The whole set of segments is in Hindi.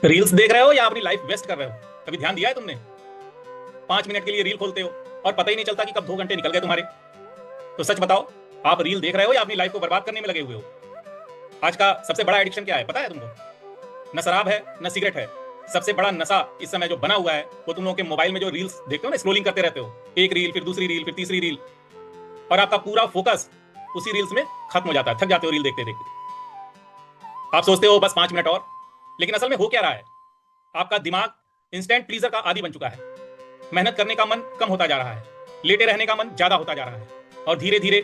रील्स देख रहे हो या अपनी लाइफ वेस्ट कर रहे हो? कभी ध्यान दिया है तुमने? 5 मिनट के लिए रील खोलते हो और पता ही नहीं चलता कि कब 2 घंटे निकल गए तुम्हारे। तो सच बताओ, आप रील देख रहे हो या अपनी लाइफ को बर्बाद करने में लगे हुए हो? आज का सबसे बड़ा एडिक्शन क्या है पता है तुमको? न शराब है न सिगरेट है। सबसे बड़ा नशा इस समय जो बना हुआ है वो तुम लोगों के मोबाइल में जो रील्स देखते हो ना, स्क्रोलिंग करते रहते हो, एक रील फिर दूसरी रील फिर तीसरी रील, और आपका पूरा फोकस उसी रील्स में खत्म हो जाता है। थक जाते हो रील देखते देखते। आप सोचते हो बस 5 मिनट और, लेकिन असल में हो क्या रहा है? आपका दिमाग इंस्टेंट प्लीजर का आदी बन चुका है। मेहनत करने का मन कम होता जा रहा है, लेटे रहने का मन ज्यादा होता जा रहा है, और धीरे धीरे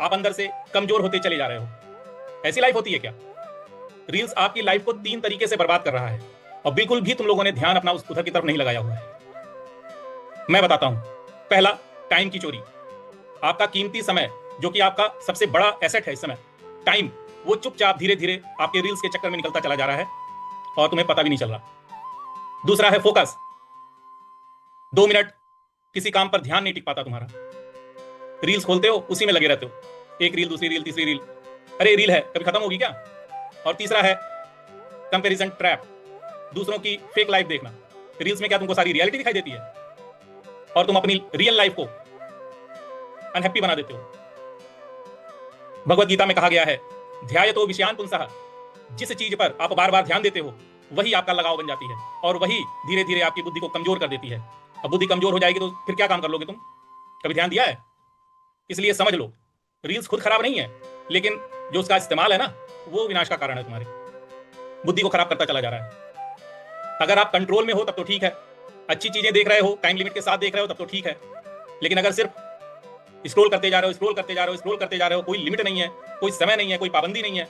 आप अंदर से कमजोर होते चले जा रहे हो। ऐसी लाइफ होती है क्या? रील्स आपकी लाइफ को 3 तरीके से बर्बाद कर रहा है, और बिल्कुल भी तुम लोगों ने ध्यान अपना उधर की तरफ नहीं लगाया हुआ है। मैं बताता हूं। पहला, टाइम की चोरी। आपका कीमती समय, जो कि आपका सबसे बड़ा एसेट है इस समय, टाइम, वो चुपचाप धीरे धीरे आपके रील्स के चक्कर में निकलता चला जा रहा है और तुम्हें पता भी नहीं चल रहा। दूसरा है फोकस। 2 मिनट किसी काम पर ध्यान नहीं टिक पाता तुम्हारा। रील्स खोलते हो, उसी में लगे रहते हो, एक रील दूसरी रील तीसरी रील, अरे रील है कभी खत्म होगी क्या? और तीसरा है कंपैरिजन ट्रैप। दूसरों की फेक लाइफ देखना। रील्स में क्या तुमको सारी रियलिटी दिखाई देती है और तुम अपनी रियल लाइफ को अनहैप्पी बना देते हो। भगवत गीता में कहा गया है, ध्यायतो विषयान पुंसः। जिस चीज पर आप बार बार ध्यान देते हो वही आपका लगाव बन जाती है, और वही धीरे धीरे आपकी बुद्धि को कमजोर कर देती है। अब बुद्धि कमजोर हो जाएगी तो फिर क्या काम कर लोगे तुम? कभी ध्यान दिया है? इसलिए समझ लो, रील्स खुद खराब नहीं है, लेकिन जो उसका इस्तेमाल है ना, वो विनाश का कारण है। तुम्हारे बुद्धि को खराब करता चला जा रहा है। अगर आप कंट्रोल में हो तब तो ठीक है, अच्छी चीजें देख रहे हो, टाइम लिमिट के साथ देख रहे हो, तब तो ठीक है। लेकिन अगर सिर्फ स्क्रॉल करते जा रहे हो, स्क्रॉल करते जा रहे हो, स्क्रॉल करते जा रहे हो, कोई लिमिट नहीं है, कोई समय नहीं है, कोई पाबंदी नहीं है,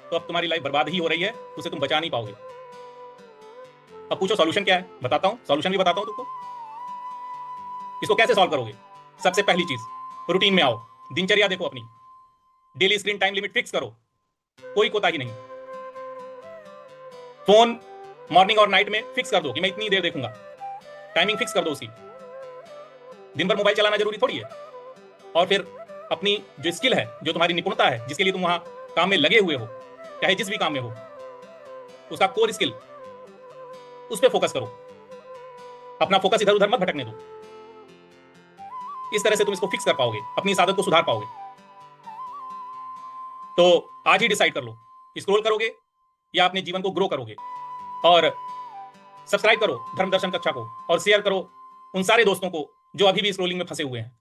तो अब तुम्हारी लाइफ बर्बाद ही हो रही है, उसे तुम बचा नहीं पाओगे। अब पूछो सॉल्यूशन क्या है? बताता हूं, सॉल्यूशन भी बताता हूं तुमको। इसको कैसे सॉल्व करोगे? सबसे पहली चीज, रूटीन में आओ। दिनचर्या देखो अपनी। Daily screen time limit fix करो, कोई कोताही नहीं। फोन मॉर्निंग और नाइट में फिक्स कर दो कि मैं इतनी देर देखूंगा। टाइमिंग फिक्स कर दो उसकी। दिन भर मोबाइल चलाना जरूरी थोड़ी है। और फिर अपनी जो स्किल है, जो तुम्हारी निपुणता है, जिसके लिए तुम वहां काम में लगे हुए हो, चाहे जिस भी काम में हो, उसका कोर स्किल, उस पर फोकस करो। अपना फोकस इधर उधर मत भटकने दो। इस तरह से तुम इसको फिक्स कर पाओगे, अपनी इस आदत को सुधार पाओगे। तो आज ही डिसाइड कर लो, स्क्रॉल करोगे या अपने जीवन को ग्रो करोगे। और सब्सक्राइब करो धर्म दर्शन कक्षा को, और शेयर करो उन सारे दोस्तों को जो अभी भी स्क्रोलिंग में फंसे हुए हैं।